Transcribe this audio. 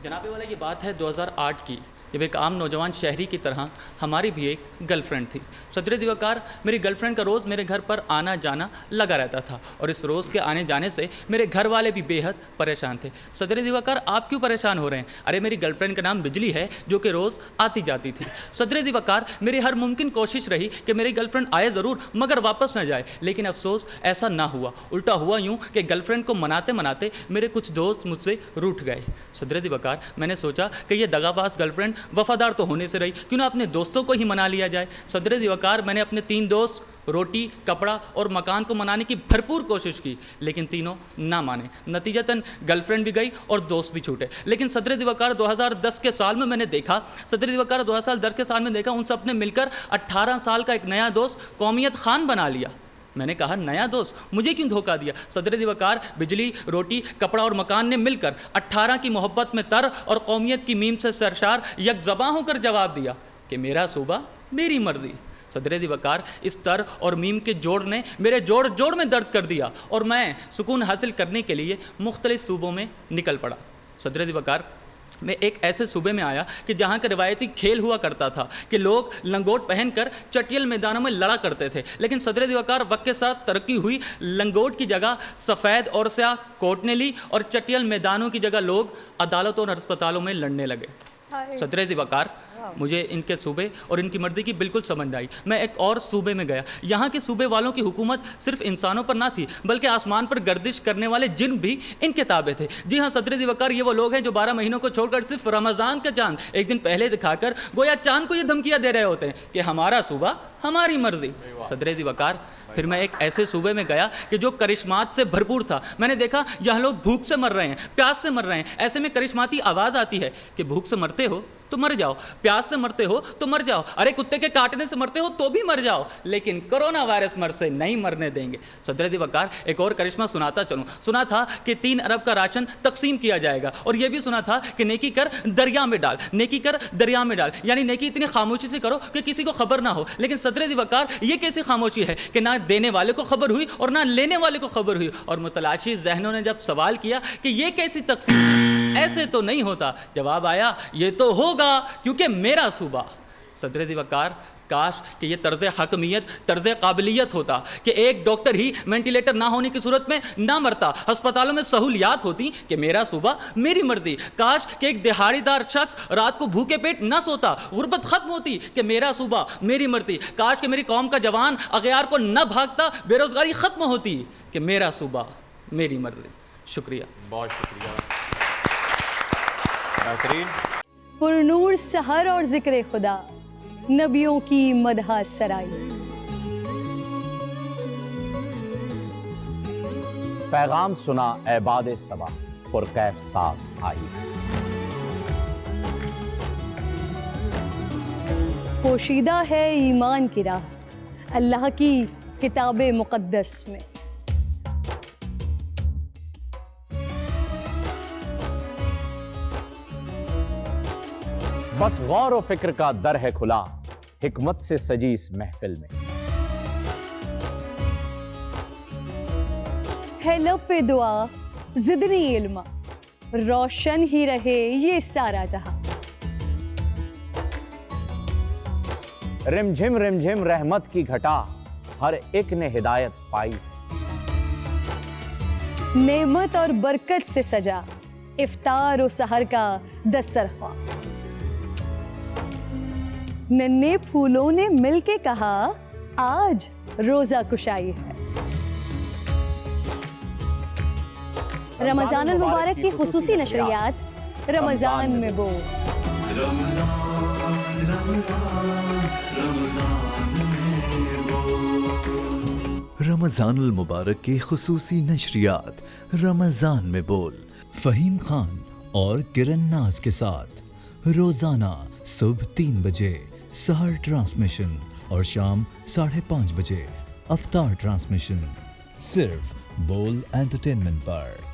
जनाबे वाला ये बात है 2008 की, जब एक आम नौजवान शहरी की तरह हमारी भी एक गर्लफ्रेंड थी। सदर दिवाकर मेरी गर्लफ्रेंड का रोज़ मेरे घर पर आना जाना लगा रहता था और इस रोज़ के आने जाने से मेरे घर वाले भी बेहद परेशान थे। सदर दिवाकर आप क्यों परेशान हो रहे हैं? अरे मेरी गर्लफ्रेंड का नाम बिजली है जो कि रोज़ आती जाती थी। सदर दिवाकर मेरी हर मुमकिन कोशिश रही कि मेरी गर्लफ्रेंड आए ज़रूर मगर वापस ना जाए, लेकिन अफसोस ऐसा ना हुआ। उल्टा हुआ यूँ कि गर्लफ्रेंड को मनाते मनाते मेरे कुछ दोस्त मुझसे रूठ गए। सदर दिवाकर मैंने सोचा कि ये दगाबाज गर्लफ्रेंड वफादार तो होने से रही, क्यों ना अपने दोस्तों को ही मना लिया जाए। सदर दिवाकर मैंने अपने 3 दोस्त रोटी, कपड़ा और मकान को मनाने की भरपूर कोशिश की, लेकिन तीनों ना माने। नतीजतन गर्लफ्रेंड भी गई और दोस्त भी छूटे। लेकिन सदर दिवाकर 2010 के साल में मैंने देखा, सदर दिवाकर 2010 के साल में देखा उन सब ने मिलकर 18 साल का एक नया दोस्त कौमियत खान बना लिया। मैंने कहा नया दोस्त, मुझे क्यों धोखा दिया? सदर दिवाकर बिजली, रोटी, कपड़ा और मकान ने मिलकर 18 की मोहब्बत में तर और कौमियत की मीम से सरशार यकजबां होकर जवाब दिया कि मेरा सूबा मेरी मर्जी। सदर दिवाकर इस तर और मीम के जोड़ ने मेरे जोड़ जोड़ में दर्द कर दिया और मैं सुकून हासिल करने के लिए मुख्तलिफ सूबों में निकल पड़ा। सदर दिवाकर मैं एक ऐसे सूबे में आया कि जहाँ का रिवायती खेल हुआ करता था कि लोग लंगोट पहनकर चटियल मैदानों में लड़ा करते थे, लेकिन सदर दिवाकर वक्त के साथ तरक्की हुई। लंगोट की जगह सफ़ेद और स्याह कोट ने ली और चटियल मैदानों की जगह लोग अदालतों और अस्पतालों में लड़ने लगे। सदर दिवाकर मुझे इनके सूबे और इनकी मर्जी की बिल्कुल समझ नहीं आई। मैं एक और सूबे में गया। यहाँ के सूबे वालों की हुकूमत सिर्फ इंसानों पर ना थी, बल्कि आसमान पर गर्दिश करने वाले जिन भी इनके ताबे थे। जी हाँ सदर दिवाकर, ये वो लोग हैं जो 12 महीनों को छोड़कर सिर्फ रमज़ान का चांद एक दिन पहले दिखाकर गोया चांद को ये धमकियाँ दे रहे होते हैं कि हमारा सूबा हमारी मर्जी। सदर दिवाकर फिर मैं एक ऐसे सूबे में गया कि जो करिश्मात से भरपूर था। मैंने देखा यहाँ लोग भूख से मर रहे हैं, प्यास से मर रहे हैं। ऐसे में करिश्माती आवाज़ आती है कि भूख से मरते हो तो मर जाओ, प्यास से मरते हो तो मर जाओ, अरे कुत्ते के काटने से मरते हो तो भी मर जाओ, लेकिन कोरोना वायरस मर से नहीं मरने देंगे। सदर दिवाकर एक और करिश्मा सुनाता चलूँ। सुना था कि 3 अरब का राशन तकसीम किया जाएगा और यह भी सुना था कि नेकी कर दरिया में डाल, नेकी कर दरिया में डाल, यानी नेकी इतनी खामोशी से करो कि किसी को खबर ना हो। लेकिन सदर दिवाकर ये कैसी खामोशी है कि ना देने वाले को खबर हुई और ना लेने वाले को खबर हुई। और मुतलाशी जहनों ने जब सवाल किया कि ये कैसी तकसीम है, ऐसे तो नहीं होता, जवाब आया ये तो होगा क्योंकि मेरा सूबा। सदर दिवाकर काश कि ये तर्ज हकमियत, तर्ज काबिलियत होता कि एक डॉक्टर ही वेंटिलेटर ना होने की सूरत में ना मरता, अस्पतालों में सहूलियात होती कि मेरा सूबा मेरी मर्जी। काश कि एक दिहाड़ीदार शख्स रात को भूखे पेट ना सोता, गुर्बत खत्म होती कि मेरा सूबा मेरी मर्जी। काश कि मेरी कौम का जवान अगयार को न भागता, बेरोजगारी खत्म होती कि मेरा सूबा मेरी मर्जी। शुक्रिया, बहुत शुक्रिया, बेहतरीन। पुरनूर सहर और जिक्र खुदा, नबियों की मदह सराई। पैगाम सुना ऐबाद सबा, पुरकैफ साथ आई। पोशीदा है ईमान की राह, अल्लाह की किताब मुक़द्दस में। बस गौर व फिक्र का दर है खुला, हिकमत से सजी इस महफिल में। है लब पे दुआ जिदनी इल्मा, रोशन ही रहे ये सारा जहां। रिमझिम रिमझिम रहमत की घटा, हर एक ने हिदायत पाई। नेमत और बरकत से सजा इफ्तार और सहर का दस्तरख्वां। नन्हे फूलों ने मिलके कहा आज रोजा कुशाई है। रमजान मुबारक की खुसूसी नशरियात रमजान में बोल। रमजानुल मुबारक की खुसूसी नशरियात रमजान में बोल, फ़हीम खान और किरण नाज के साथ रोजाना सुबह 3 बजे सहर ट्रांसमिशन और शाम 5:30 बजे अफ्तार ट्रांसमिशन, सिर्फ बोल एंटरटेनमेंट पर।